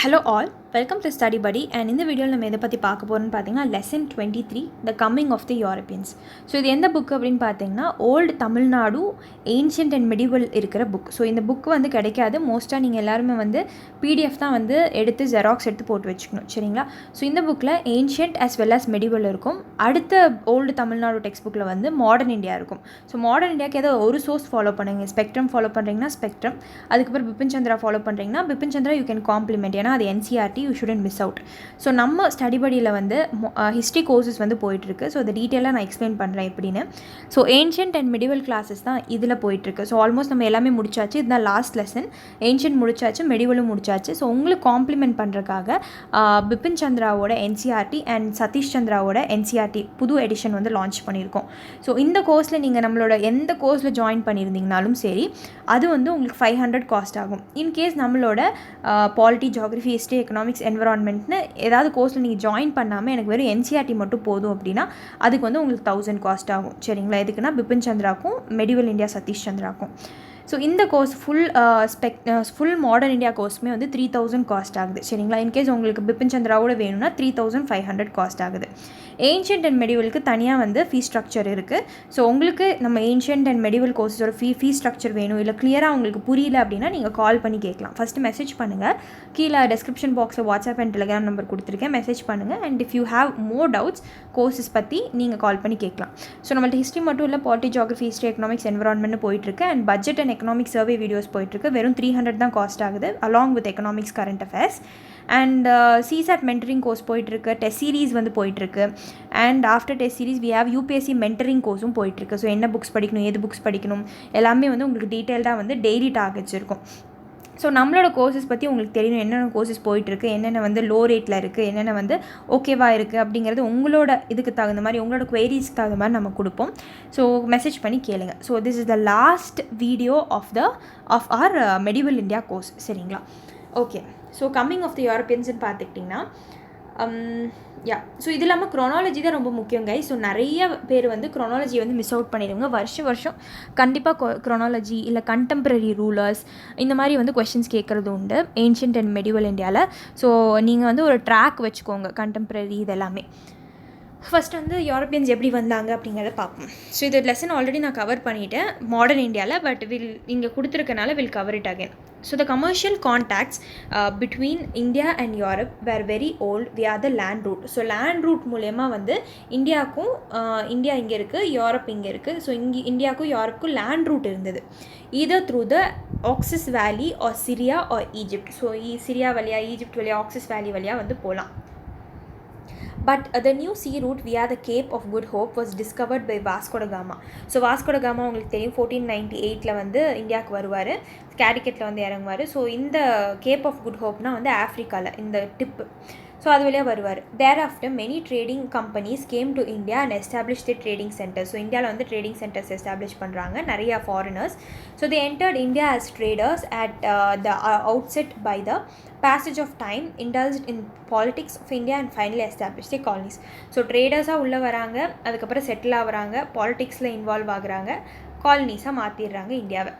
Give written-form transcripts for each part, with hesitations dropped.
Hello all, welcome to Study Buddy and இந்த வீடியோவில் நம்ம எதை பற்றி பார்க்க போகிறோம்னு பார்த்தீங்கன்னா lesson 23 the coming of the Europeans. So இது எந்த புக் அப்படின்னு பார்த்தீங்கன்னா old Tamil Nadu ancient and medieval இருக்கிற புக். ஸோ இந்த புக் வந்து கிடைக்காது. மோஸ்ட்டாக நீங்கள் எல்லாருமே வந்து பிடிஎஃப் தான் வந்து எடுத்து ஜெராக்ஸ் எடுத்து போட்டு வச்சுக்கணும், சரிங்களா? ஸோ இந்த புக்கில் ancient as well as medieval இருக்கும். அடுத்த ஓல்டு தமிழ்நாடு டெக்ஸ்ட் புக்கில் வந்து மாடர்ன் இந்தியா இருக்கும். ஸோ மாடர்ன் இந்தியாவுக்கு ஏதோ ஒரு சோர்ஸ் ஃபாலோ பண்ணுங்க. ஸ்பெக்ட்ரம் ஃபாலோ பண்ணுறீங்கன்னா ஸ்பெக்ட்ரம், அதுக்கப்புறம் பிபின் சந்திரா ஃபாலோ பண்ணுறீங்கன்னா Bipin Chandra you can complement, ஏன்னா அது NCERT, you shouldn't miss out. So நம்ம ஸ்டடி படியில் வந்து ஹிஸ்ட்ரி கோர்சஸ் வந்து போயிட்டுருக்கு. ஸோ அதை டீட்டெயிலாக நான் எக்ஸ்பிளைன் பண்ணுறேன் எப்படின்னு. So ancient and medieval classes தான் இதில் போயிட்டுருக்கு. ஸோ ஆல்மோஸ்ட் நம்ம எல்லாமே முடிச்சாச்சு. இதுதான் லாஸ்ட் லெசன். ஏன்ஷியன்ட் முடிச்சாச்சு, மெடிவலும் முடிச்சாச்சு. ஸோ உங்களுக்கு காம்ப்ளிமெண்ட் பண்ணுறதுக்காக பிபின் சந்திராவோட என்சிஆர்டி அண்ட் சதீஷ் சந்திராவோட என்சிஆர்டி புது எடிஷன் வந்து லான்ச் பண்ணியிருக்கோம். ஸோ இந்த கோர்ஸில் நீங்கள் நம்மளோட எந்த கோர்ஸில் ஜாயின் பண்ணியிருந்தீங்கனாலும் சரி, அது வந்து உங்களுக்கு 500 காஸ்ட் ஆகும். இன்கேஸ் நம்மளோட பாலிட்டி, ஜியாகிரஃபி, ஹிஸ்ட்ரி, எக்கனாமிக்ஸ், என்விரான்மெண்ட்னு ஏதாவது கோர்ஸில் நீங்கள் ஜாயின் பண்ணாமல் எனக்கு வெறும் என்சிஆர்டி மட்டும் போதும் அப்படின்னா அதுக்கு வந்து உங்களுக்கு 1000 காஸ்ட் ஆகும், சரிங்களா? எதுக்குன்னா பிபின் சந்திராக்கும் மெடிவல் இந்தியா சதீஷ் சந்திராக்கும். ஸோ இந்த கோர்ஸ் ஃபுல் மாடர்ன் இந்தியா கோர்ஸுமே வந்து 3000 காஸ்ட் ஆகுது, சரிங்களா? இன்கேஸ் உங்களுக்கு பிபின் சந்திராவோட வேணும்னா 3500 காஸ்ட் ஆகுது. ஏன்ஷியன்ட் அண்ட் மெடிவலுக்கு தனியாக வந்து ஃபீஸ் ஸ்ட்ரக்சர் இருக்குது. ஸோ உங்களுக்கு நம்ம ஏன்ஷியன்ட் அண்ட் மெடிவல் கோர்ஸஸோட ஃபீஸ் ஸ்ட்ரக்சர் வேணும், இல்லை கிளியராக உங்களுக்கு புரியல அப்படின்னா நீங்கள் கால் பண்ணி கேட்கலாம். ஃபஸ்ட்டு மெசேஜ் பண்ணுங்கள். கீழே டெஸ்கிரிப்ஷன் பாக்ஸில் வாட்ஸ்அப் அண்ட் டெலிகிராம் நம்பர் கொடுத்துருக்கேன், மெசேஜ் பண்ணுங்கள். And if you have more doubts courses பற்றி நீங்கள் கால் பண்ணி கேட்கலாம். ஸோ நம்மள்ட்ட ஹிஸ்ட்ரி மட்டும் இல்லை, polity, geography, history, economics, environment போயிட்டுருக்கு. And budget and economic survey videos போயிட்டுருக்கு. வெறும் 300 தான் காஸ்ட் ஆகுது, along with economics, current affairs. And CSAT mentoring course போயிட்டுருக்கு. டெஸ்ட் சீரீஸ் வந்து போயிட்டுருக்கு. And after test series we have UPSC mentoring கோர்ஸும் போயிட்டுருக்கு. ஸோ என்ன புக்ஸ் படிக்கணும், ஏது புக்ஸ் படிக்கணும், எல்லாமே வந்து உங்களுக்கு டீட்டெயில்டாக வந்து டெய்லி டார்கெட்ஸ் இருக்கும். ஸோ நம்மளோட கோர்ஸஸ் பற்றி உங்களுக்கு தெரியணும், என்னென்ன கோர்ஸஸ் போயிட்டுருக்கு, என்னென்ன வந்து லோ ரேட்டில் இருக்குது, என்னென்ன வந்து ஓகேவாக இருக்குது அப்படிங்கிறது உங்களோட இதுக்கு தகுந்த மாதிரி, உங்களோட குவெரிஸ்க்கு தகுந்த மாதிரி நம்ம கொடுப்போம். ஸோ மெசேஜ் பண்ணி கேளுங்க. So this is the last video of our medieval India course, சரிங்களா? Okay. So coming of the யூரோப்பியன்ஸ்னு பார்த்துக்கிட்டிங்கன்னா ஸோ இது இல்லாமல் க்ரோனாலஜி தான் ரொம்ப முக்கியம் கை. ஸோ நிறைய பேர் வந்து க்ரோனாலஜி வந்து மிஸ் அவுட் பண்ணிடுவாங்க. வருஷம் கண்டிப்பாக க்ரோனாலஜி இல்லை கண்டெம்பரரி ரூலர்ஸ் இந்த மாதிரி வந்து கொஷின்ஸ் கேட்குறது உண்டு ஏன்ஷியன்ட் அண்ட் மெடிவல் இந்தியாவில். ஸோ நீங்கள் வந்து ஒரு ட்ராக் வச்சுக்கோங்க, கண்டெம்பரரி இதெல்லாமே. ஃபஸ்ட்டு வந்து யூரோப்பியன்ஸ் எப்படி வந்தாங்க அப்படிங்கிறத பார்ப்போம். ஸோ இது லெசன் ஆல்ரெடி நான் கவர் பண்ணிவிட்டேன் மாடர்ன் இந்தியாவில், பட் இங்கே கொடுத்துருக்கனால will cover it again. So the commercial contacts between India and Europe were very old via the land route. So land route மூலயமா வந்து இந்தியாவுக்கும் இந்தியா இங்கே இருக்குது, யூரோப் இங்கே இருக்குது. ஸோ இந்தியாவுக்கும் யூரோப்புக்கும் லேண்ட் ரூட் இருந்தது, either through the Oxus Valley or Syria or Egypt. So Syria வழியாக, ஈஜிப்ட் வழியாக, ஆக்சஸ் வேலி வழியாக வந்து போகலாம். But the new sea route via the Cape of Good Hope was discovered by Vasco da Gama. So Vasco da gamma உங்களுக்கு தெரியும் 1498 வந்து இந்தியாவுக்கு வருவார், கேரிக்கெட்டில் வந்து இறங்குவார். ஸோ இந்த கேப் ஆஃப் குட் ஹோப்னால் வந்து ஆஃப்ரிக்காவில் இந்த டிப்பு. ஸோ அது வழியாக வருவார். Thereafter many trading companies came to India and establish the trading centre. So இந்தியாவில் வந்து ட்ரேடிங் சென்டர்ஸ் எஸ்டாப்ளிஷ் பண்ணுறாங்க நிறையா foreigners. So they entered India as traders at the outset by the passage of time, indulged in politics of India and finally established the colonies. So ட்ரேடர்ஸாக உள்ளே வராங்க, அதுக்கப்புறம் settle ஆகுறாங்க, பாலிட்டிக்ஸில் involve ஆகுறாங்க, காலனிஸாக மாற்றிடுறாங்க இந்தியாவை.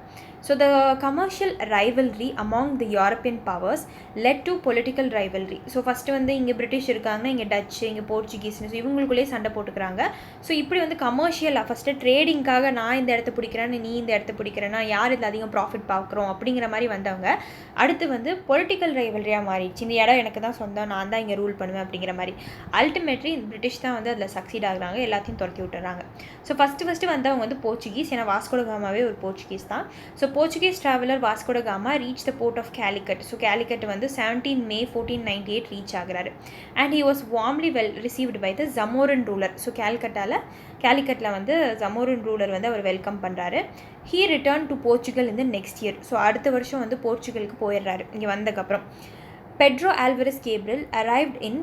So the commercial rivalry among the European powers led to political rivalry. So first வந்து இங்கே British இருக்காங்கன்னா இங்கே டச்சு, இங்கே போர்ச்சுகீஸ்னு, ஸோ இவங்களுக்குள்ளேயே சண்டை போட்டுக்கிறாங்க. ஸோ இப்படி வந்து கமர்ஷியலாக ஃபஸ்ட்டு ட்ரேடிங்காக நான் இந்த இடத்த பிடிக்கிறேன்னு, நீ இந்த இடத்த பிடிக்கிறேன்னா, யார் இதில் அதிகம் ப்ராஃபிட் பார்க்குறோம் அப்படிங்கிற மாதிரி வந்தவங்க அடுத்து வந்து பொலிட்டிக்கல் ரைவல்ரியாக மாறிடுச்சு. இந்த இடம் எனக்கு தான் சொந்தம், நான் தான் இங்கே ரூல் பண்ணுவேன் அப்படிங்கிற மாதிரி. அல்டிமேட்லி பிரிட்டிஷ் தான் வந்து அதில் சக்சீட் ஆகுறாங்க, எல்லாத்தையும் துரத்தி விட்டுறாங்க. ஸோ ஃபஸ்ட்டு வந்தவங்க வந்து போர்ச்சுகீஸ், ஏன்னா வாஸ்கோ ட காமாவே ஒரு போர்ச்சுகீஸ் தான். So Portuguese traveler Vasco da Gama reached the port of Calicut. So Calicut வந்து 17 May 1498 ரீச் ஆகிறாரு. And he was warmly well received by the Zamorin ruler. ஸோ கேலிக்கட்டில் வந்து ஜமோரின் ரூலர் வந்து அவர் வெல்கம் பண்ணுறாரு. he returned to Portugal in the next year. So அடுத்த வருஷம் வந்து போர்ச்சுகலுக்கு போயிடுறாரு இங்கே வந்ததுக்கப்புறம். Pedro Alvares Cabral arrived in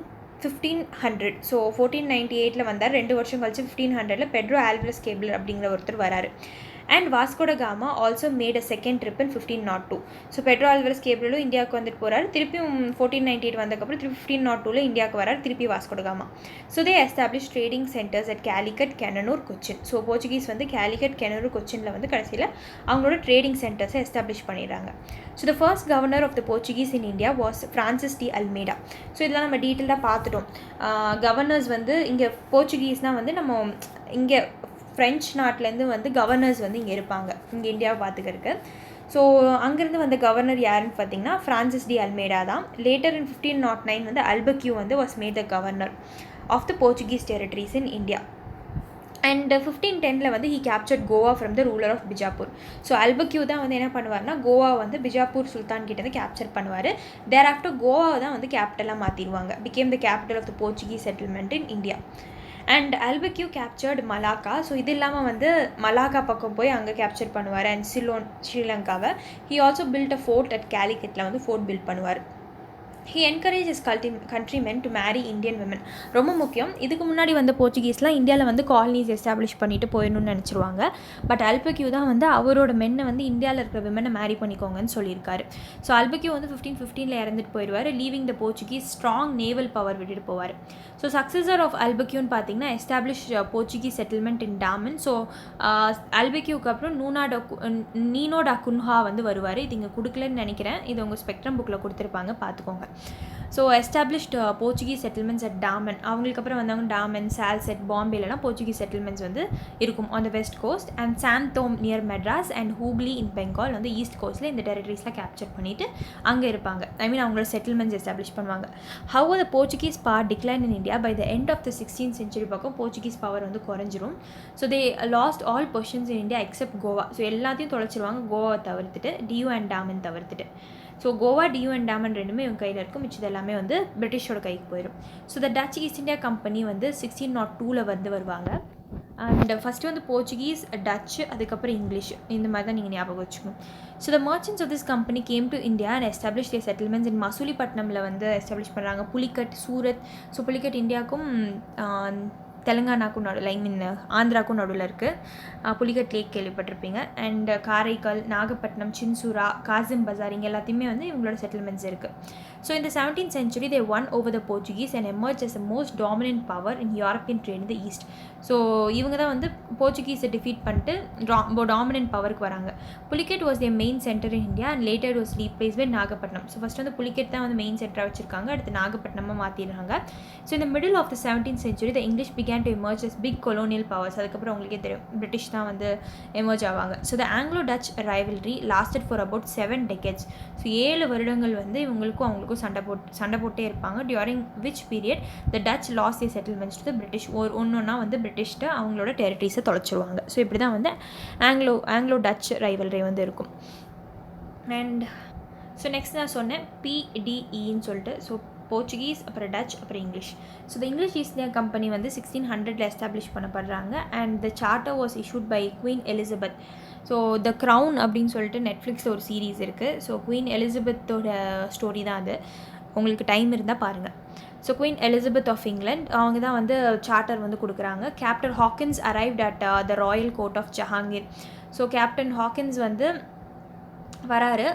1500. So 1498 வந்தார், 2 வருஷம் கழிச்சு 1500 பெட்ரோ ஆல்வரஸ் கேப்ரியல் அப்படிங்கிற ஒருத்தர் வராரு. And Vasco da Gama also made a second trip in 1502. So Pedro Alvares கேப்ரலும் இந்தியாவுக்கு வந்துட்டு போகிறாரு. திருப்பியும் 1498 வந்ததுக்கப்புறம் திருப்பி 1502 இந்தியாவுக்கு வராரு, திருப்பி Vasco da Gama. So they establish trading centres at Calicut, Cannanore, Cochin. So Portuguese வந்து கேலிக்கட், கெனனூர், கொச்சினில் வந்து கடைசியில் அவங்களோட ட்ரேடிங் சென்டர்ஸை எஸ்டாப்ளிஷ் பண்ணிடுறாங்க. So the first governor of the Portuguese in India was Francis de Almeida. So இதெல்லாம் நம்ம டீட்டெயிலாக பார்த்துட்டோம். கவர்னர்ஸ் வந்து இங்கே போர்ச்சுகீஸ்னால் வந்து நம்ம இங்கே ஃப்ரெஞ்ச் நாட்டிலேருந்து வந்து கவர்னர்ஸ் வந்து இங்கே இருப்பாங்க, இங்கே இந்தியாவை பார்த்துக்கிறதுக்கு. ஸோ அங்கேருந்து வந்த கவர்னர் யாருன்னு பார்த்தீங்கன்னா ஃப்ரான்சிஸ் டி அல்மேடா தான். லேட்டர் இன் 1509 வந்து அல்பக்யூ வந்து was made the governor of the Portuguese territories in India. And 1510 வந்து he captured Goa from the ruler of Bijapur. So Albuquerque தான் வந்து என்ன பண்ணுவார்னா கோவா வந்து பிஜாப்பூர் சுல்தான் கிட்டேருந்து கேப்சர் பண்ணுவார். தேர் ஆஃப்டர் கோவாவை தான் வந்து கேபிட்டலாக மாற்றிடுவாங்க. Became the capital of the Portuguese settlement in India. And Albuquerque captured Malacca. So இது இல்லாமல் வந்து மலாக்கா பக்கம் போய் அங்கே கேப்சர் பண்ணுவார். அண்ட் சிலோன், ஸ்ரீலங்காவை. He also built a fort at கேலிக்கட்டில் வந்து ஃபோர்ட் பில்ட் பண்ணுவார். He encourage his countrymen to marry Indian women. ரொம்ப முக்கியம். இதுக்கு முன்னாடி வந்து போர்ச்சுகீஸ்லாம் இந்தியாவில் வந்து காலனிஸ் எஸ்டாப்ளிஷ் பண்ணிட்டு போயிடணும்னு நினச்சிருவாங்க. பட் அல்பக்யூ தான் வந்து அவரோட மென்னை வந்து இந்தியாவில் இருக்கிற விமனை மேரி பண்ணிக்கோங்கன்னு சொல்லியிருக்காரு. ஸோ அல்பக்யூ வந்து 1515 இறந்துட்டு போயிடுவார், leaving the Portuguese strong naval power விட்டுட்டு போவார். ஸோ சக்ஸஸர் ஆஃப் அல்பக்யூன்னு பார்த்தீங்கன்னா establish Portuguese settlement in Daman. So அல்பக்யூக்கு அப்புறம் நீனோ டா குன்ஹா வந்து வருவார். இது இங்கே கொடுக்கலன்னு நினைக்கிறேன், இது உங்கள் ஸ்பெக்ட்ரம் புக்கில் கொடுத்துருப்பாங்க, பார்த்துக்கோங்க. So established Portuguese settlements at Daman. அவங்களுக்கு அப்புறம் வந்தவங்க டாமன், சால்செட், பாம்பேலலாம் போர்ச்சுகீஸ் செட்டில்மெண்ட்ஸ் வந்து இருக்கும் on the west coast. And Santhome near Madras and Hooghly in Bengal வந்து ஈஸ்ட் கோஸ்ட்டில் இந்த டெரிட்டரிஸ்லாம் கேப்சர் பண்ணிவிட்டு அங்கே இருப்பாங்க. அவங்களோட செட்டில்மெண்ட்ஸ் எஸ்டாப்ளிஷ் பண்ணுவாங்க. How the Portuguese power decline in India by the end of the 16th century பக்கம் போர்ச்சுகீஸ் பவர் வந்து குறைஞ்சிரும். So they lost all positions in India except Goa. So எல்லாத்தையும் தொலைச்சிருவாங்க, கோவாவை தவிர்த்துட்டு, டியூ அண்ட் டாமன் தவிர்த்துட்டு. ஸோ கோவா, டியூ அண்ட் டாமன் ரெண்டுமே இவங்க கையில் இருக்கும், மிச்சது எல்லாமே வந்து பிரிட்டிஷோட கைக்கு போயிடும். So the Dutch East India company வந்து 1602 வந்து வருவாங்க. அண்ட் ஃபஸ்ட்டு வந்து போர்ச்சுகீஸ், டச்சு, அதுக்கப்புறம் இங்கிலீஷ், இந்த மாதிரி தான் நீங்கள் ஞாபகம் வச்சுக்கணும். So the merchants of this company came to India and establish the settlements in மசூலிப்பட்டினமில் வந்து எஸ்டாப்ளிஷ் பண்ணுறாங்க. புலிக்கட், சூரத். ஸோ புலிக்கட் இந்தியாவுக்கும் தெலுங்கானாக்கும் நடுவில், ஐ மீன் ஆந்திராவுக்கும் நடுவில் இருக்குது. புலிகட் லேக் கேள்விப்பட்டிருப்பீங்க. அண்ட் காரைக்கால், நாகப்பட்டினம், சின்சூரா, காசிம் பஜார், இங்கே எல்லாத்தையுமே வந்து இவங்களோட செட்டில்மெண்ட்ஸ் இருக்குது. ஸோ இந்த 17th century they won over the Portuguese and emerged as the most dominant power in European trade in the East. So இவங்க தான் வந்து போர்ச்சுகீஸை டிஃபீட் பண்ணிட்டு டாமினன்ட் பவருக்கு வராங்க. Pulicat was their main centre in India and later was replace by Nagapattinam. So first வந்து புலிகட் தான் வந்து மெயின் சென்டராக வச்சிருக்காங்க, அடுத்து நாகப்பட்டினமாக மாற்றிடுறாங்க. ஸோ இந்த middle of the 17th century the English began to emerge as big colonial powers. அதுக்கப்புறம் உங்களுக்கே தெரியும், பிரிட்டிஷ் தான் வந்து எமர்ஜ் ஆவாங்க. So the AngloDutch rivalry lasted for about 7 decades. So 7 வருடங்கள் வந்து இவங்களுக்கும் அவங்களுக்கும் சண்டை போட்டே இருப்பாங்க. During which period the Dutch lost the settlements to the British. ஒன்றா வந்து பிரிட்டிஷ்ட்டு அவங்களோட டெரிட்டரிஸை தொலைச்சிருவாங்க. ஸோ இப்படி தான் வந்து ஆங்கிலோ டச் ரைவல்ரி வந்து இருக்கும். அண்ட் ஸோ நெக்ஸ்ட் நான் சொன்னேன் PDEன்னு சொல்லிட்டு. ஸோ போர்ச்சுகீஸ், அப்புறம் டச், அப்புறம் English. So the English East India company வந்து 1600 எஸ்டாப்ளிஷ் பண்ணப்படுறாங்க. And the charter was issued by Queen Elizabeth. So the Crown அப்படின்னு சொல்லிட்டு நெட்ஃப்ளிக்ஸில் ஒரு சீரீஸ் இருக்குது. ஸோ குவீன் எலிசபெத்தோட ஸ்டோரி தான் அது, உங்களுக்கு டைம் இருந்தால் பாருங்கள். So queen Elizabeth of England அவங்க தான் வந்து சார்ட்டர் வந்து கொடுக்குறாங்க. Captain Hawkins arrived at the royal court of Jahangir. So captain Hawkins வந்து வராரு,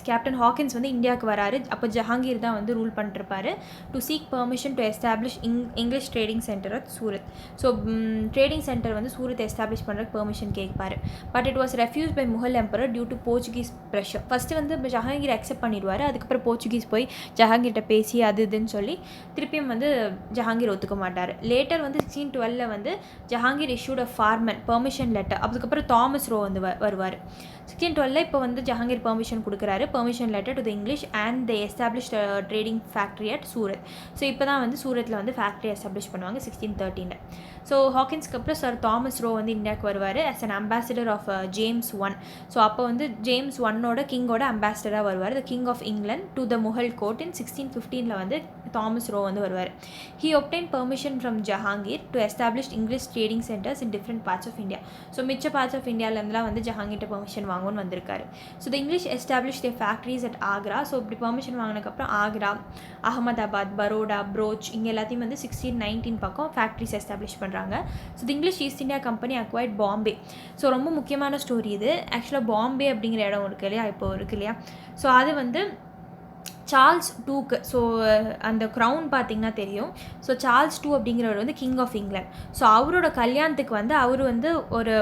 கேப்டன் ஹாக்கின்ஸ் வந்து இந்தியாவுக்கு வராரு. அப்போ ஜஹாங்கீர் தான் வந்து ரூல் பண்ணிட்டுருப்பாரு. To seek permission to establish English trading centre at Surat. So trading centre வந்து சூரத் எஸ்டாப்ளிஷ் பண்ணுறதுக்கு பெர்மிஷன் கேட்பாரு. But it was refuse by Mughal emperor due to Portuguese pressure. First வந்து ஜஹாங்கீர் அக்செப்ட் பண்ணிடுவார். அதுக்கப்புறம் போர்ச்சுகீஸ் போய் ஜஹாங்கீர்கிட்ட பேசி அது இதுன்னு சொல்லி திருப்பியும் வந்து ஜஹாங்கீர் ஒத்துக்க மாட்டார். லேட்டர் வந்து 1612 வந்து ஜஹாங்கீர் இஷ்யூட் அ ஃபார்மன் பெர்மிஷன் லெட்டர். அதுக்கப்புறம் தாமஸ் ரோ வந்து வருவார். 1612 இப்போ வந்து ஜஹாங்கீர் பெர்மிஷன் கொடுக்குறாரு, permission letter to the English and they establish trading factory at Surat. So இப்போ தான் வந்து சூரத்தில் வந்து ஃபேக்ட்ரி எஸ்டாப்ளிஷ் பண்ணுவாங்க 1613. ஸோ ஹாக்கின்ஸ்க்கு அப்புறம் சார் தாமஸ் ரோ வந்து இந்தியாவுக்கு வருவார் as an ambassador of James I. So அப்போ வந்து ஜேம்ஸ் Iஓட கிங்கோட அம்பாசிடராக வருவார், the king of England to the Mughal court. In 1615 வந்து தாமஸ் ரோ வந்து வருவார். He obtain permission from Jahangir to establish English trading centres in different parts of India. So மிச்ச பார்ட்ஸ் ஆஃப் இந்தியாவிலேருந்துலாம் வந்து ஜஹாங்கீர்ட்ட பெர்மிஷன் வாங்கன்னு வந்திருக்காரு. So the English establish the factories at Agra. So இப்படி பெர்மிஷன் வாங்கினதுக்கப்புறம் ஆக்ரா, அகமதாபாத், பரோடா, ப்ரோச் இங்கே எல்லாத்தையும் வந்து 1619 பக்கம் ஃபேக்ட்ரிஸ் எஸ்டாப்ளிஷ் பண்ணுறாங்க. So the English East India company acquired Bombay. So ரொம்ப முக்கியமான ஸ்டோரி இது. ஆக்சுவலாக பாம்பே அப்படிங்கிற இடம் இருக்குது இல்லையா, இப்போ இருக்குது இல்லையா. ஸோ அது வந்து சார்ல்ஸ் டூக்கு, ஸோ அந்த க்ரௌன் பார்த்திங்கன்னா தெரியும். ஸோ சார்ல்ஸ் டூ அப்படிங்கிறவர் வந்து கிங் ஆஃப் இங்கிலாந்து. ஸோ அவரோட கல்யாணத்துக்கு வந்து அவர் வந்து ஒரு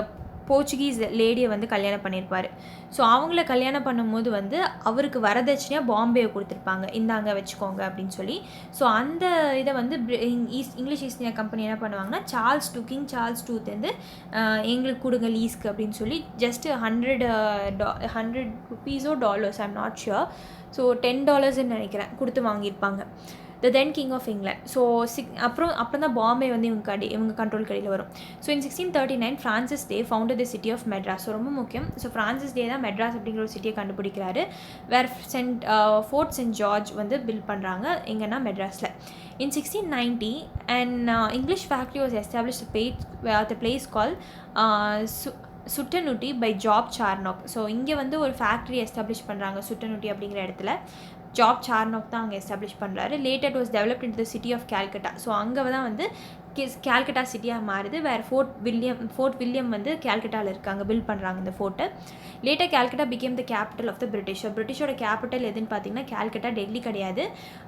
போர்ச்சுகீஸ் லேடியை வந்து கல்யாணம் பண்ணியிருப்பார். ஸோ அவங்கள கல்யாணம் பண்ணும்போது வந்து அவருக்கு வரதட்சணையாக பாம்பேயை கொடுத்துருப்பாங்க, இந்தாங்க வச்சுக்கோங்க அப்படின்னு சொல்லி. ஸோ அந்த இதை வந்து இங்கிலீஷ் ஈஸ்ட் இந்தியா கம்பெனி என்ன பண்ணுவாங்கன்னா, கிங் சார்ல்ஸ் டூலேருந்து எங்களுக்கு கொடுங்க லீஸ்க்கு அப்படின்னு சொல்லி ஜஸ்ட்டு $100 ருபீஸோ ஐம் நாட் ஷுர். ஸோ $10 நினைக்கிறேன் கொடுத்து வாங்கியிருப்பாங்க. The then king of England. So அப்புறம் தான் பாம்பே வந்து இவங்க கண்ட்ரோல் கடையில் வரும். So in 1639 Francis Day founded the city of Madras. So ரொம்ப முக்கியம். ஸோ ஃப்ரான்சிஸ் டே தான் மெட்ராஸ் அப்படிங்கிற ஒரு சிட்டியை கண்டுபிடிக்கிறாரு. ஃபோர்ட் சென்ட் ஜார்ஜ் வந்து பில்ட் பண்ணுறாங்க எங்கன்னா மெட்ராஸில். In 1690 an English factory was established at a place called Sutanuti by Job Charnock. So இங்கே வந்து ஒரு ஃபேக்ட்ரி எஸ்டாப்ளிஷ் பண்ணுறாங்க சுட்டனுட்டி அப்படிங்கிற இடத்துல. ஜாப் சார்னாக் தான் அங்கே எஸ்டாப்ளிஷ் பண்ணுறாரு. Later it was developed in the city of Calcutta. So அங்கே தான் வந்து கேல்கட்டா சிட்டியாக மாறுது. ஃபோர்ட் வில்லியம் வந்து கேல்கட்டாவில் இருக்காங்க, பில்ட் பண்ணுறாங்க இந்த ஃபோர்ட்டை. Later Calcutta became the capital of the British. பிரிட்டிஷோட கேபிட்டல் எதுன்னு பார்த்தீங்கன்னா கேல்கட்டா, டெல்லி கிடையாது.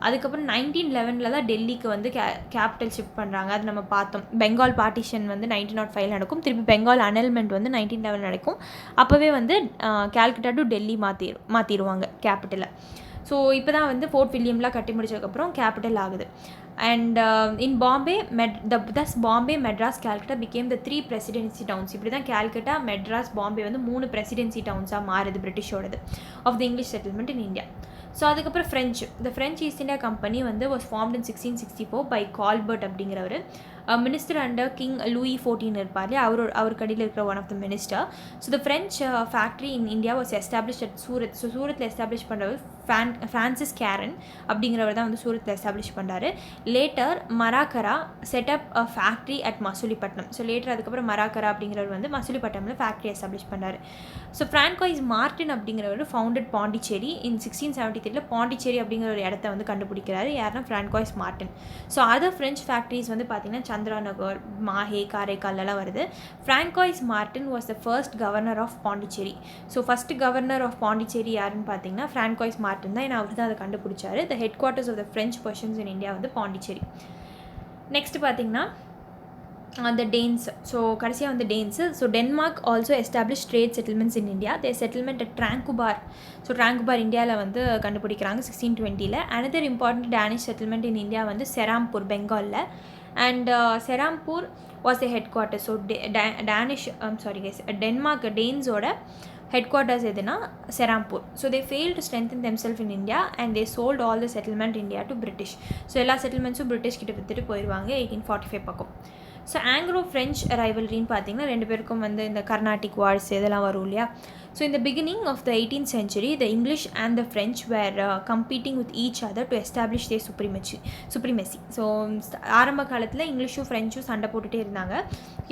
அதுக்கப்புறம் 1911 தான் டெல்லிக்கு வந்து கேபிட்டல் ஷிஃப்ட் பண்ணுறாங்க. அது நம்ம பார்த்தோம். பெங்கால் பார்ட்டிஷன் வந்து 1905 நடக்கும். திருப்பி பெங்கால் அனல்மெண்ட் வந்து 1911 நடக்கும். அப்போவே வந்து கேல்கட்டா டு டெல்லி மாற்றிடுவாங்க கேபிட்டலை. ஸோ இப்போ தான் வந்து ஃபோர்ட் வில்லியம்லாம் கட்டி முடிச்சதுக்கப்புறம் கேபிட்டல் ஆகுது. And in Bombay Bombay, Madras, Calcutta became the 3 presidency towns. இப்படி தான் கேல்கட்டா, மெட்ராஸ், பாம்பே வந்து 3 பிரசிடென்சி டவுன்ஸாக மாறுது பிரிட்டிஷோடது of the English settlement in India. So அதுக்கப்புறம் ஃப்ரெஞ்ச் ஈஸ்ட் இந்தியா கம்பெனி வந்து was formed in 1664 by Colbert அப்படிங்கிறவர். மினிஸ்டர் அண்டர் கிங் லூயி 14 இருப்பார் இல்லையா, அவர் கடியில் இருக்கிற one of the minister. So the French factory in India was establish at Surat. So சூரத்தில் establish பண்ணுறவர் ஃப்ரான்சிஸ் கேரன் அப்படிங்கிறவர் தான் வந்து சூரத்தில் எஸ்டாப்ளிஷ் பண்ணுறாரு. Later Marcara set up a factory at Masulipatnam. So later அதுக்கப்புறம் மராக்கரா அப்படிங்கிறவர் வந்து மசூலிப்பட்டினமில் ஃபேக்ட்ரி எஸ்டாப்ளிஷ் பண்ணுறாரு. ஸோ ஃப்ரான்காய்ஸ் மார்டின் அப்படிங்கிறவர் ஃபவுண்டட் பாண்டிச்சேரி. இன் 1673 பாண்டிச்சேரி அப்படிங்கிற ஒரு இடத்த வந்து கண்டுபிடிக்கிறாரு. யாருன்னா François Martin. So other French factories வந்து பார்த்திங்கன்னா சந்திராநகர், மாஹே, காரைக்கால்லாம் வருது. François Martin was the first governor of Pondicherry. So first governor of Pondicherry யாருன்னு பார்த்தீங்கன்னா ஃப்ரான்காய்ஸ் மார்டின் தான். ஏன்னா அவர் தான் அதை கண்டுபிடிச்சாரு. The headquarters of the French possessions in India வந்து பாண்டிச்சேரி. நெக்ஸ்ட் பார்த்திங்கன்னா the Danes. ஸோ கடைசியாக வந்து Danes. So Denmark also establish trade settlements in India. They settlement at Tranquebar. So Tranquebar இந்தியாவில் வந்து கண்டுபிடிக்கிறாங்க 1620. Another important Danish settlement in India வந்து செராம்பூர், பெங்காலில். And Serampore was the headquarter. So Denmark டேன்ஸோட ஹெட் குவார்ட்டர்ஸ் எதுனா Serampore. So they fail to strengthen themself in India and they sold all the settlement India to British. So எல்லா செட்டில்மெண்ட்ஸும் British கிட்ட வித்துட்டு போயிடுவாங்க 1845 பக்கம். So Anglo French ரைவல்ரின்னு பார்த்தீங்கன்னா 2 பேருக்கும் வந்து இந்த கர்நாடிக் வார்ஸ் இதெல்லாம் வரும் இல்லையா. ஸோ இந்த beginning of the 18th century the English and the French were competing with each other to establish their supremacy. So ஆரம்ப காலத்தில் இங்கிலீஷும் ஃப்ரெஞ்சும் சண்டை போட்டுகிட்டே இருந்தாங்க,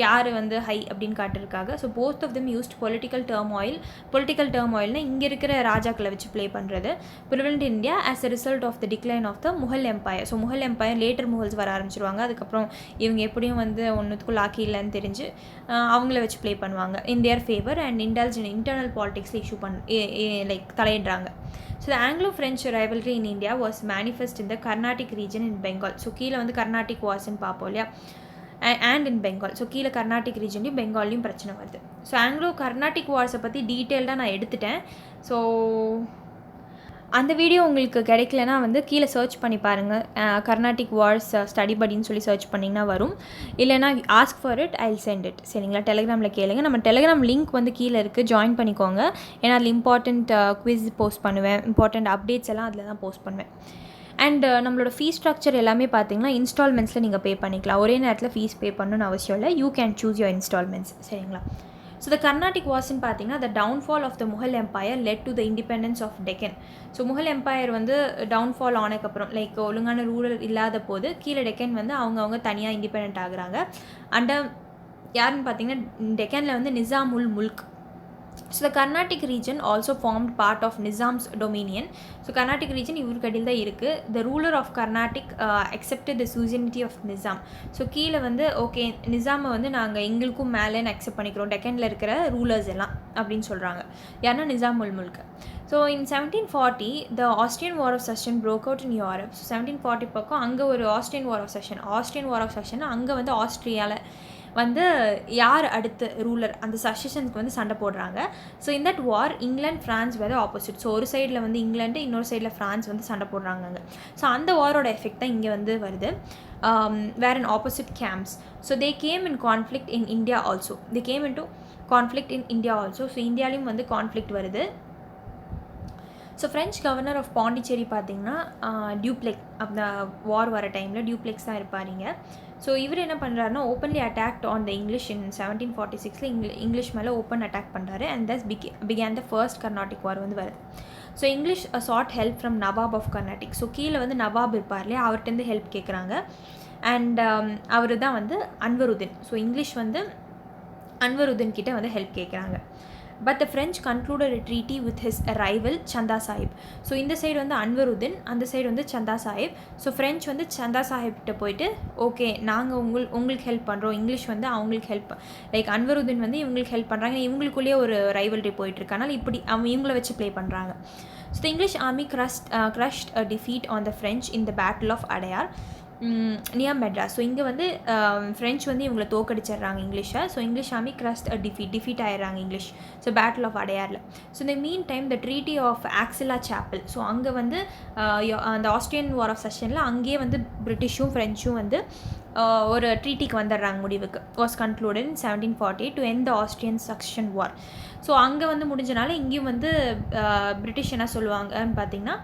யார் வந்து ஹை அப்படின்னு காட்டிருக்காங்க. So both of them used political டர்மாயில்னால் இங்கே இருக்கிற ராஜாக்களை வச்சு ப்ளே பண்ணுறது prevalent India as a result of the decline of the Mughal empire. So Mughal empire later Mughals வர ஆரம்பிச்சிருவாங்க. அதுக்கப்புறம் இவங்க எப்படியும் வந்து ஒன்றுத்துக்கும் லாக்கி இல்லைன்னு தெரிஞ்சு அவங்கள வச்சு ப்ளே பண்ணுவாங்க in their favour and indulge in internal பாலிடிக்ஸில் இஷ்யூ லைக் தலையிடுறாங்க. So the Anglo French rivalry in India was manifest in the Carnatic region in Bengal. So கீழே வந்து கர்நாடிக் வார்ஸ்ன்னு பார்ப்போம் இல்லையா, அண்ட் இன் பெங்கால். ஸோ கீழே கர்நாடிக் ரீஜன்லையும் பெங்கால்லையும் பிரச்சனை வருது. ஸோ ஆங்கிலோ கர்நாடிக் வார்ஸை பற்றி டீட்டெயில்டாக நான் எடுத்துட்டேன். ஸோ அந்த வீடியோ உங்களுக்கு கிடைக்கலனா வந்து கீழே சர்ச் பண்ணி பாருங்கள், கர்நாடிக் வார்ஸ் ஸ்டடி படின்னு சொல்லி சர்ச் பண்ணிங்கன்னா வரும். இல்லைனா ask for it, I will send it. சரிங்களா, டெலிகிராமில் கேளுங்க. நம்ம டெலிகிராம் லிங்க் வந்து கீழே இருக்குது, ஜாயின் பண்ணிக்கோங்க. ஏன்னா அதில் இம்பார்ட்டண்ட் குவிஸ் போஸ்ட் பண்ணுவேன், இம்பார்ட்டண்ட் அப்டேட்ஸ் எல்லாம் அதில் தான் போஸ்ட் பண்ணுவேன். அண்ட் நம்மளோட ஃபீஸ் ஸ்ட்ரக்சர் எல்லாமே பார்த்தீங்கன்னா இன்ஸ்டால்மெண்ட்ஸில் நீங்கள் பே பண்ணிக்கலாம். ஒரே நேரத்தில் ஃபீஸ் பே பண்ணணும்னு அவசியம் இல்லை. You can choose your installments. சரிங்களா. ஸோ த கர்நாடிக் வார்ஸ்ன்னு பார்த்தீங்கன்னா the downfall of the Mughal empire led to the independence of Deccan. So Mughal empire வந்து டவுன்ஃபால் ஆனதுக்கப்புறம் லைக் ஒழுங்கான ரூரல் இல்லாத போது கீழே டெக்கன் வந்து அவங்க தனியாக இண்டிபெண்ட் ஆகுறாங்க. அண்ட் யாருன்னு பார்த்தீங்கன்னா டெக்கனில் வந்து Nizam ul Mulk So the Carnatic region also formed part of Nizam's dominion. So Carnatic region இவருக்கு அடியில் தான் இருக்குது. The ruler of Carnatic accepted the suzerainty of Nizam. So கீழே வந்து ஓகே நிசாமை வந்து நாங்கள் எங்களுக்கும் மேலேன்னு அக்செப்ட் பண்ணிக்கிறோம், டெக்கனில் இருக்கிற ரூலர்ஸ் எல்லாம் அப்படின்னு சொல்கிறாங்க. யாருன்னா Nizam ul Mulk. So in 1740 the Austrian War of Succession broke out in Europe. So 1740 பக்கம் அங்கே ஒரு Austrian War of Succession அங்கே வந்து ஆஸ்ட்ரியாவில் வந்து யார் அடுத்த ரூலர் அந்த சக்சஷனுக்கு வந்து சண்டை போடுறாங்க. So in that war England France வேறு ஆப்போசிட். ஸோ ஒரு சைடில் வந்து இங்கிலாந்து, இன்னொரு சைடில் ஃப்ரான்ஸ் வந்து சண்டை போடுறாங்க அங்கே. ஸோ அந்த வாரோட எஃபெக்ட் தான் இங்கே வந்து வருது. Where in opposite camps. So they came in conflict in India also. They came in to conflict in India also. So இந்தியாலையும் வந்து கான்ஃப்ளிக்ட் வருது. So French governor of Pondicherry பார்த்திங்கன்னா டியூப்ளெக் அந்த வார் வர டைமில் டியூப்ளெக்ஸ் தான் இருப்பாருங்க. ஸோ இவர் என்ன பண்ணுறாருன்னா openly attacked on the English in 1746 English மேலே ஓப்பன் அட்டாக் பண்ணுறாரு. And thus began the first Carnatic war வந்து வருது. So English sought help from Nawab of Carnatic. So கீழே வந்து நவாப் இருப்பார் இல்லையா, அவர்கிட்டருந்து ஹெல்ப் கேட்குறாங்க. அண்ட் அவர் தான் வந்து அன்வருதீன். ஸோ இங்கிலீஷ் வந்து அன்வருதீன் கிட்டே வந்து ஹெல்ப் கேட்குறாங்க. But the French concluded a treaty with his rival Chanda Sahib. So இந்த சைடு வந்து அன்வருதீன், அந்த சைடு வந்து சந்தா சாஹிப். ஸோ ஃப்ரெஞ்ச் வந்து சந்தா சாஹிப் கிட்ட போயிட்டு ஓகே நாங்கள் உங்களுக்கு ஹெல்ப் பண்ணுறோம், இங்கிலீஷ் வந்து அவங்களுக்கு ஹெல்ப் லைக் அன்வருதீன் வந்து இவங்களுக்கு ஹெல்ப் பண்ணுறாங்க, இவங்களுக்குள்ளேயே ஒரு ரைவல்ரி போயிட்டுருக்கனால இப்படி இவங்கள வச்சு ப்ளே பண்ணுறாங்க. So the English army crushed a defeat on the French in the Battle of Adayar near Madras. So இங்கே வந்து ஃப்ரெஞ்ச் வந்து இவங்களை தோக்கடிச்சிடுறாங்க இங்கிலீஷை. So English army crushed a defeat ஆயிடுறாங்க இங்கிலீஷ். ஸோ பேட்டில் ஆஃப் அடையாரில். ஸோ இந்த meantime the treaty of Aix la Chapelle. So அங்கே வந்து அந்த ஆஸ்ட்ரியன் வார் ஆஃப் செஷனில் அங்கேயே வந்து பிரிட்டிஷும் ஃப்ரெஞ்சும் வந்து ஒரு ட்ரீட்டிக்கு வந்துடுறாங்க முடிவுக்கு. Was concluded in 1748 to end the Austrian succession war. So அங்கே வந்து முடிஞ்சனால இங்கேயும் வந்து பிரிட்டிஷ் என்ன சொல்லுவாங்கன்னு பார்த்தீங்கன்னா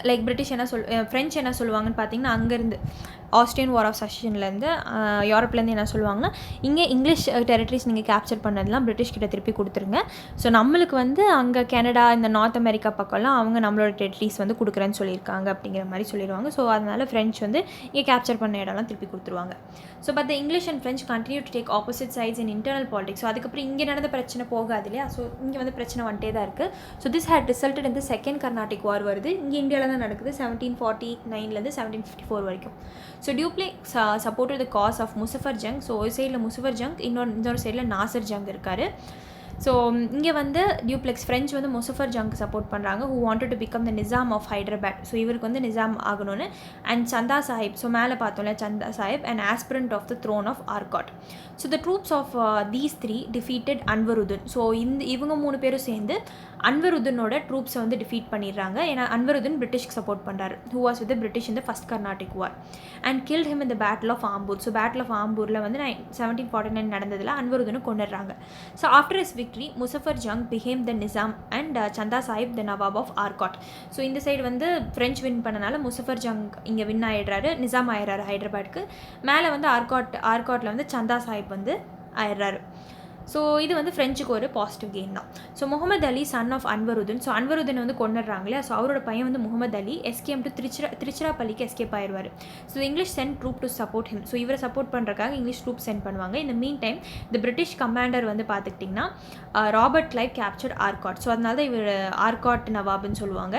லைக் பிரிட்டிஷ் என்ன ஃப்ரெஞ்ச் என்ன சொல்லுவாங்கன்னு பார்த்தீங்கன்னா அங்கேருந்து ஆஸ்ட்ரியன் வார் ஆஃப் சக்சஷன்லேருந்து யூரோப்லேருந்து என்ன சொல்லுவாங்கன்னா இங்கே இங்கிலீஷ் டெரிட்டரிஸ் நீங்கள் கேப்சர் பண்ணதெல்லாம் பிரிட்டிஷ் கிட்ட திருப்பி கொடுத்துருங்க. ஸோ நம்மளுக்கு வந்து அங்கே கனடா இந்த நார்த் அமெரிக்கா பக்கம்லாம் அவங்க நம்மளோட டெரிட்டரிஸ் வந்து கொடுக்குறேன்னு சொல்லியிருக்காங்க அப்படிங்கிற மாதிரி சொல்லிடுவாங்க. ஸோ அதனால் ஃப்ரெஞ்ச் வந்து இங்கே கேப்சர் பண்ண இடம்லாம் திருப்பி கொடுத்துருவாங்க. So but the English and French continue to take opposite sides in internal politics. So அதுக்கப்புறம் இங்கே நடந்த பிரச்சனை போகாது இல்லையா, ஸோ இங்கே வந்து பிரச்சனை வந்துட்டே தான் இருக்குது. ஸோ திஸ் ஹேட் ரிசல்டட் இந்த செகண்ட் கர்நாடிக் வார் வருது. இங்கே இந்தியாவில் தான் நடக்குது 1749 1754 வரைக்கும். So Dupleix supported the cause of Muzaffar Jang. So ஒரு சைடில் முசஃபர் ஜங், இன்னொரு சைடில் நாசர் ஜங் இருக்கார். ஸோ இங்கே வந்து டியூப்ளெக்ஸ் ஃப்ரெஞ்ச் வந்து முசஃபர் ஜங்க்கு சப்போர்ட் பண்ணுறாங்க, who wanted to become the Nizam of Hyderabad. So இவருக்கு வந்து நிசாம் ஆகணும்னு. அண்ட் சந்தா சாஹிப், ஸோ மேலே பார்த்தோம்ல Chanda Sahib and aspirant of the throne of Arcot. So the troops of these three defeated Anwaruddin. So இவங்க 3 பேரும் சேர்ந்து அன்வருதீனோட ட்ரூப்ஸை வந்து டிஃபீட் பண்ணிடுறாங்க. ஏன்னா அன்வருதீன் பிரிட்டிஷ்க்கு சப்போர்ட் பண்ணுறாரு, who was with British in the first Carnatic war. And killed him in the battle of Ambur. So battle of ஆம்பூரில் வந்து 1749 நடந்ததில் அன்வருதீனை கொண்டுடுறாங்க. So after his victory, Muzaffar Jung became the Nizam and Chanda Sahib the Nawab of Arcot. So இந்த side வந்து French win பண்ணனால முசஃபர் ஜங் இங்கே win ஆகிடுறாரு, நிசாம் ஆயிடுறாரு ஹைதராபாத்துக்கு. மேலே வந்து ஆர்காட்டில் வந்து சந்தா சாஹிப் வந்து ஆயிடுறாரு. ஸோ இது வந்து ஃப்ரெஞ்சுக்கு ஒரு பாசிட்டிவ் கெயின் தான். So Muhammad Ali son of Anwaruddin. So Anwaruddin வந்து கொண்டுடுறாங்களே, ஸோ அவரோட பையன் வந்து முகமது அலி எஸ்கேம் டு திருச்சிராப்பள்ளிக்கு எஸ்கேப் ஆயிடுவார். So English sent troop to support him. So இவரை சப்போர்ட் பண்ணுறதுக்காக இங்கிலீஷ் ட்ரூப் சென்ட் பண்ணுவாங்க. இந்த மீன் டைம் இந்த பிரிட்டிஷ் கமாண்டர் வந்து பார்த்துக்கிட்டிங்கன்னா Robert Clive capture Arcot. So அதனால தான் இவர் ஆர்காட் நவாப்னு சொல்லுவாங்க.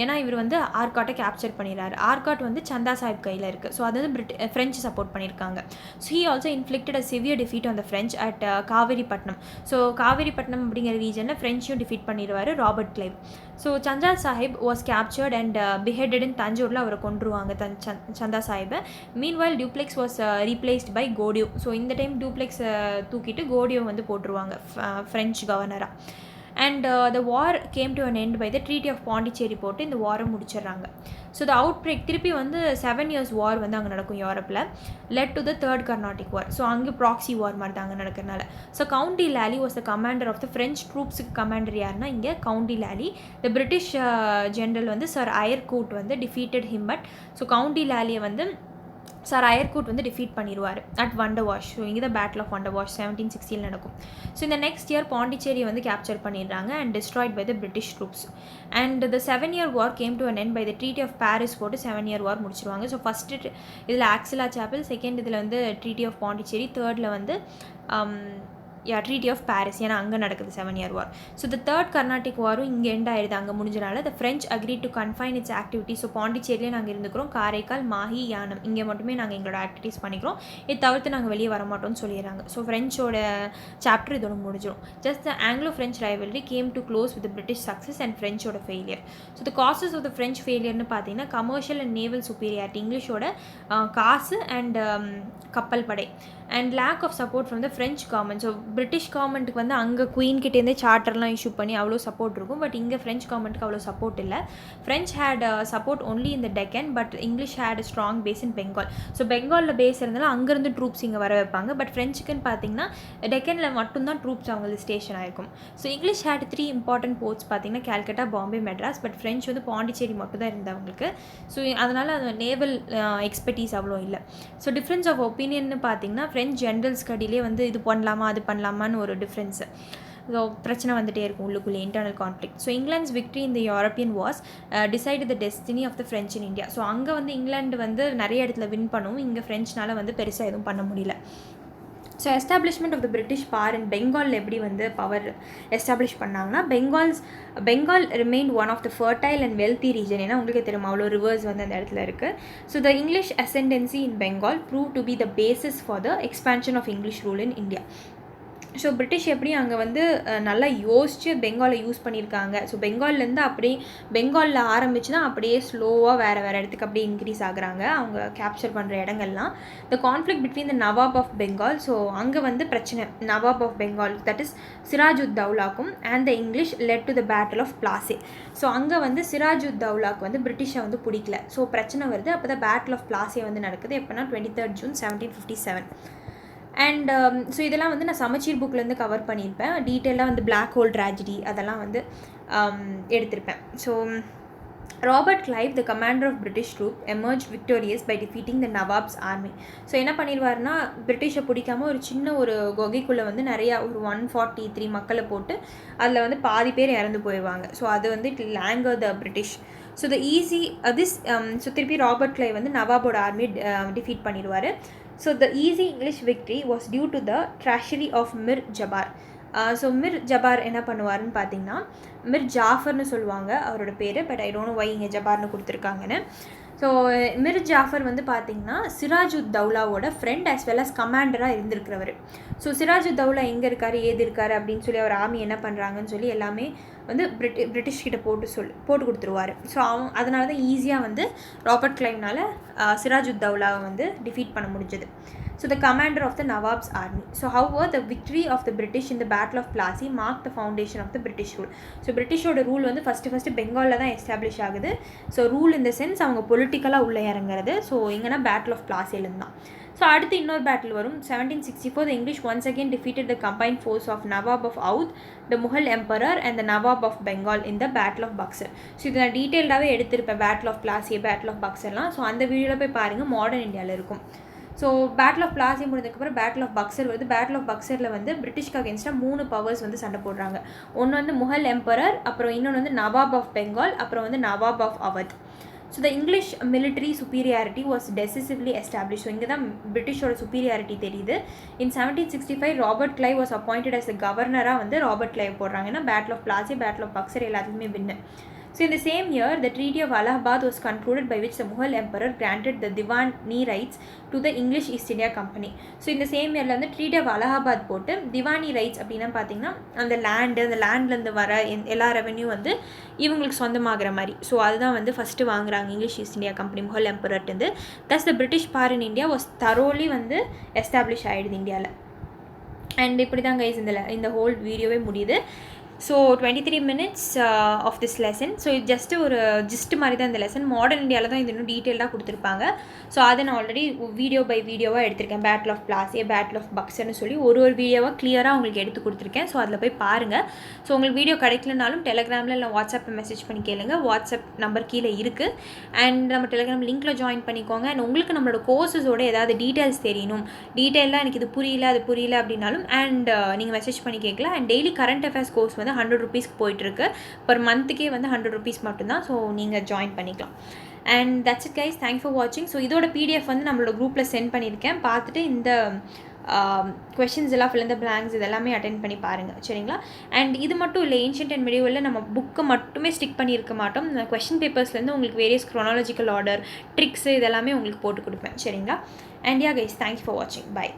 ஏன்னா இவர் வந்து ஆர்காட்டை கேப்சர் பண்ணிடுறாரு. ஆர்காட் வந்து சந்தா சாஹிப் கையில் இருக்குது. ஸோ அது வந்து ஃப்ரெஞ்சு சப்போர்ட் பண்ணியிருக்காங்க. So he also inflicted a severe defeat on the French at Kaveripattinam. So Kaveripattinam அப்படிங்கிற ரீஜனில் ஃப்ரெஞ்சையும் டிஃபீட் பண்ணிடுவார் Robert Clive. So Chanda Sahib was captured and beheaded in தஞ்சூரில் அவரை கொண்டுருவாங்க சந்தா சாஹிப்பை. Meanwhile Dupleix was replaced by Godeheu. So இந்த டைம் டியூப்ளெக்ஸ் தூக்கிட்டு கோடியோ வந்து போட்டுருவாங்க ஃப்ரெஞ்ச் கவர்னராக. And the war came to an end by the treaty of Pondicherry போட்டு இந்த வாரை முடிச்சிடுறாங்க. ஸோ த அவுட் பிரேக் திருப்பி வந்து 7 years வார் வந்து அங்கே நடக்கும் யூரோப்பில். Led to the third Carnatic war. So அங்கே ப்ராக்சி வார் மாதிரி தான் அங்கே நடக்கிறனால. So Count de Lally was the commander of the French ட்ரூப்ஸுக்கு கமாண்டர் யாருன்னா இங்கே Count de Lally. The British general வந்து சர் அயர்கூட் வந்து defeated him. But so Count de லாலியை வந்து சார் அயர்கூட் வந்து டிஃபீட் பண்ணிடுவார் அட் வண்டர்வாஷ். ஸோ இங்கே தான் பேட்டில் ஆஃப் வண்டர்வாஷ் 1760 நடக்கும். ஸோ இந்த நெக்ஸ்ட் இயர் பாண்டிச்சேரி வந்து கேப்சர் பண்ணிடுறாங்க and destroyed by the British troops. And the 7 year war came to an end by the treaty of Paris போட்டு 7 year வார் முடிச்சிருவாங்க. ஸோ ஃபஸ்ட்டு இதில் Aix-la-Chapelle, second இதில் வந்து treaty of Pondicherry, தேர்டில் வந்து treaty of Paris, ஏன்னா அங்கே நடக்குது 7 year war. So the third Carnatic வாரும் இங்கே எண்ட் ஆகிடுது அங்கே முடிஞ்சனால. The French agree to confine its activity. So பாண்டிச்சேரியிலே நாங்கள் இருந்துக்கிறோம், காரைக்கால், மாஹி, யானம் இங்கே மட்டுமே நாங்கள் எங்களோட ஆக்டிவிட்டீஸ் பண்ணிக்கிறோம், இது தவிர்த்து நாங்கள் வெளியே வர மாட்டோம்னு சொல்லிடுறாங்க. ஸோ ஃப்ரெஞ்சோட சாப்டர் இதோட முடிஞ்சிடும். Just the Anglo French rivalry came to close with British success and ஃப்ரெஞ்சோட failure. So the causes of the French ஃபெயிலியர்னு பார்த்தீங்கன்னா கமர்ஷியல் அண்ட் நேவல் சுப்பீரியாரிட்டி, இங்கிலீஷோட காசு அண்ட் கப்பல் படை, and lack of support from the French government. So British கவர்மெண்ட்டுக்கு வந்து அங்கே குயின்கிட்டேருந்தே சார்ட்டர்லாம் இஷ்யூ பண்ணி அவ்வளோ சப்போர்ட் இருக்கும், பட் இங்கே ஃப்ரெஞ்ச் கவர்மெண்ட்டுக்கு அவ்வளோ சப்போர்ட் இல்லை. ஃப்ரெஞ்ச் ஹேட் சப்போர்ட் ஒன்லி இந்த Deccan, but English had strong base in Bengal. So பெங்காலில் பேஸ் இருந்தாலும் அங்கேருந்து ட்ரூப்ஸ் இங்கே வர வைப்பாங்க, பட் ஃப்ரெஞ்சுக்குன்னு பார்த்தீங்கன்னா டெக்கனில் மட்டும்தான் ட்ரூப்ஸ் அவங்களுக்கு ஸ்டேஷன் ஆகிருக்கும். So English had 3 important ports பார்த்தீங்கன்னா கல்கட்டா, பாம்பே, மெட்ராஸ், பட் ஃப்ரெஞ்ச் வந்து பாண்டிச்சேரி மட்டும் தான் இருந்தவங்களுக்கு. ஸோ அதனால் அது நேவல் எக்ஸ்பர்டீஸ் அவ்வளோ இல்லை. ஸோ டிஃப்ரென்ஸ் ஆஃப் ஒப்பீனியன்னு பார்த்தீங்கன்னா ஃப்ரெஞ்ச் ஜென்ரல்ஸ் கடியிலே வந்து இது பண்ணலாமா அது பண்ணலாமான்னு ஒரு டிஃப்ரென்ஸு. ஸோ பிரச்சனை வந்துகிட்டே இருக்கும் உள்ளுக்குள்ளே, internal conflict. So England's victory in the European wars decide the destiny of the French in India. So அங்கே வந்து இங்கிலாந்து வந்து நிறைய இடத்துல வின் பண்ணும், இங்கே ஃப்ரெஞ்ச்னால் வந்து பெருசாக எதுவும் பண்ண முடியல. So establishment of the British power in Bengal எப்படி வந்து பவர் எஸ்டாப்ளிஷ் பண்ணாங்கன்னா, Bengal remained one of the fertile and wealthy region. ஏன்னா உங்களுக்கு தெரியும் அவ்வளோ ரிவர்ஸ் வந்து அந்த இடத்துல இருக்குது. So the English ascendancy in Bengal proved to be the basis for the expansion of English rule in India. So British எப்படி அங்கே வந்து நல்லா யோசித்து பெங்காலை யூஸ் பண்ணியிருக்காங்க. ஸோ பெங்கால்லேருந்து அப்படியே பெங்காலில் ஆரம்பித்து தான் அப்படியே ஸ்லோவாக வேறு இடத்துக்கு அப்படியே இன்க்ரீஸ் ஆகுறாங்க அவங்க கேப்சர் பண்ணுற இடங்கள்லாம். The conflict between the Nawab of Bengal. So அங்கே வந்து பிரச்சனை Nawab of Bengal, that is சிராஜுத்தௌலாக்கும் and the English led to the battle of Plassey. So அங்கே வந்து சிராஜுத்தௌலாக்கு வந்து பிரிட்டிஷை வந்து பிடிக்கல, ஸோ பிரச்சனை வருது. அப்போ தான் பேட்டில் ஆஃப் பிளாசி வந்து நடக்குது. எப்போனா 23rd June 1757. அண்ட் ஸோ இதெல்லாம் வந்து நான் சமச்சீர் புக்லேருந்து கவர் பண்ணியிருப்பேன், டீட்டெயிலாக வந்து பிளாக் ஹோல் ட்ராஜடி அதெல்லாம் வந்து எடுத்திருப்பேன். So Robert Clive, the commander of British troop, emerge victorious by defeating the Nawab's army. So என்ன பண்ணிடுவார்னா, பிரிட்டிஷை பிடிக்காமல் ஒரு சின்ன ஒரு குகைக்குள்ளே வந்து நிறையா ஒரு 143 மக்களை போட்டு அதில் வந்து பாதி பேர் இறந்து போயிடுவாங்க. ஸோ அது வந்து it will anger the British. So the easy so திருப்பி ராபர்ட் கிளைவ் வந்து நவாபோட ஆர்மி டிஃபீட் பண்ணிடுவார். So the easy English victory was due to the treachery of Mir Jabbar. So Mir Jabbar என்ன பண்ணுவார்னு பார்த்தீங்கன்னா, மிர் ஜாஃபர்னு சொல்லுவாங்க அவரோட பேர், but I don't know why இங்கே ஜபார்னு கொடுத்துருக்காங்கன்னு. ஸோ மிர் ஜாஃபர் வந்து பார்த்திங்கன்னா சிராஜுத்தௌலாவோட ஃப்ரெண்ட் ஆஸ் வெல் அஸ் கமாண்டராக இருந்திருக்கிறவர். ஸோ சிராஜுத்தௌலா எங்கே இருக்கார் ஏது இருக்கார் அப்படின்னு சொல்லி அவர் ஆர்மி என்ன பண்ணுறாங்கன்னு சொல்லி எல்லாமே வந்து பிரிட்டிஷ்கிட்ட போட்டு கொடுத்துருவார். ஸோ அதனால தான் ஈஸியாக வந்து ராபர்ட் கிளைவ்னால் சிராஜுத்தௌலாவை வந்து டிஃபீட் பண்ண முடிஞ்சது. So the commander of the Nawab's army. So however, the victory of the British in the Battle of Plassey marked the foundation of the British rule. So British oda rule வந்து first பெங்காலில் தான் establish ஆகுது. So rule இந்த sense அவங்க பொலிட்டிக்கலாக உள்ளே இறங்குறது. So எங்கன்னா பேட்டில் ஆஃப் பிளாசிலேருந்து தான். ஸோ அடுத்து இன்னொரு பேட்டில் வரும் 1764. The English once again defeated the combined force of Nawab of Oudh, the Mughal Emperor and the Nawab of Bengal in the Battle of Buxar. So இதை நான் டீட்டெயில்டாகவே எடுத்திருப்பேன், battle of Plassey, battle of பக்சர்லாம். So அந்த வீடியோவில் போய் பாருங்கள், modern இந்தியாவில் இருக்கும். ஸோ பேட்டில் ஆஃப் பிளாசி முடிஞ்சதுக்கப்புறம் பேட்டில் ஆஃப் பக்சர் வருது. பேட்டில் ஆஃப் பக்சரில் வந்து பிரிட்டிஷ்க்கு அகேன்ஸ்டாக 3 பவர்ஸ் வந்து சண்டை போடுறாங்க. ஒன்று வந்து முகல் எம்பரர், அப்புறம் இன்னொன்று வந்து நவாப் ஆஃப் பெங்கால், அப்புறம் வந்து Nawab of Awadh. So the English military superiority was decisively establish. So இங்கே தான் பிரிட்டிஷோட சுப்பீரியாரிட்டி தெரியுது. In 1765 Robert Clive was appointed as கவர்னராக வந்து ராபர்ட் கிளைவ் போடுறாங்க. ஏன்னா battle of Plassey, battle of Buxar எல்லாத்துக்குமே win. So in the same year, the Treaty of Allahabad was concluded by which the Mughal Emperor granted the Diwani rights to the English East India Company. So in the same year, the Treaty of Allahabad போட்டு Diwani rights அப்படின்னா பார்த்தீங்கன்னா அந்த லேண்ட்லேருந்து வர எல்லா revenue வந்து இவங்களுக்கு சொந்தமாகிற மாதிரி. So அதுதான் வந்து ஃபஸ்ட்டு வாங்குறாங்க English East India company Mughal எம்பரர்ட்டு. Thus the British power in India was thoroughly வந்து எஸ்டாப்ளிஷ் ஆகிடுது இந்தியாவில். அண்ட் இப்படி தான் கைஸ் இந்த ஹோல் வீடியோவே முடியுது. So 23 minutes of this lesson. So இது ஜஸ்ட்டு ஒரு ஜிஸ்ட் மாதிரி தான் இந்த லெசன். மாடர்ன் இந்தியாவில் தான் இது இன்னும் டீட்டெயிலாக கொடுத்துருப்பாங்க. ஸோ அதை நான் ஆல்ரெடி வீடியோ பை வீடியோவாக எடுத்திருக்கேன். Battle of Plassey, battle of பக்சர்னு சொல்லி ஒரு வீடியோவாக கிளியராக உங்களுக்கு எடுத்து கொடுத்துருக்கேன். ஸோ அதில் போய் பாருங்கள். ஸோ உங்களுக்கு வீடியோ கிடைக்கலனாலும் டெலிகிராமில் இல்லை வாட்ஸ்அப்பில் மெசேஜ் பண்ணி கேளுங்க. வாட்ஸ்அப் நம்பர் கீழே இருக்குது. அண்ட் நம்ம டெலிகிராம் லிங்க்கில் ஜாயின் பண்ணிக்கோங்க. அண்ட் உங்களுக்கு நம்மளோட கோர்ஸஸோட ஏதாவது டீட்டெயில்ஸ் தெரியணும், டீட்டெயிலாக எனக்கு இது புரியல அது புரியல அப்படின்னாலும் அண்ட் நீங்கள் மெசேஜ் பண்ணி கேட்கலாம். And daily current affairs course வந்து 100 rupeesக்கு போயிட்டுருக்கு. பர் மந்த்துக்கே வந்து 100 rupees மட்டும்தான். ஸோ நீங்கள் ஜாயின் பண்ணிக்கலாம். And that's it guys, thanks for வாட்சிங். ஸோ இதோட பிடிஎஃப் வந்து நம்மளோட குரூப்பில் சென்ட் பண்ணியிருக்கேன். பார்த்துட்டு இந்த கொஷின்ஸ் எல்லாம் ஃபில் இந்த பிளாங்க்ஸ் இதெல்லாமே அட்டென்ட் பண்ணி பாருங்கள் சரிங்களா. அண்ட் இது மட்டும் இல்லை, ஏன்ஷியன்ட் அண்ட் மெடிவலில் நம்ம புக்கை மட்டுமே ஸ்டிக் பண்ணியிருக்க மாட்டோம். கொஷின் பேப்பர்ஸ்லேருந்து உங்களுக்கு வேரியஸ் க்ரோனாலஜிக்கல் ஆர்டர் ட்ரிக்ஸு இதெல்லாமே உங்களுக்கு போட்டு கொடுப்பேன் சரிங்களா. And yeah guys, thanks for வாட்சிங். பை.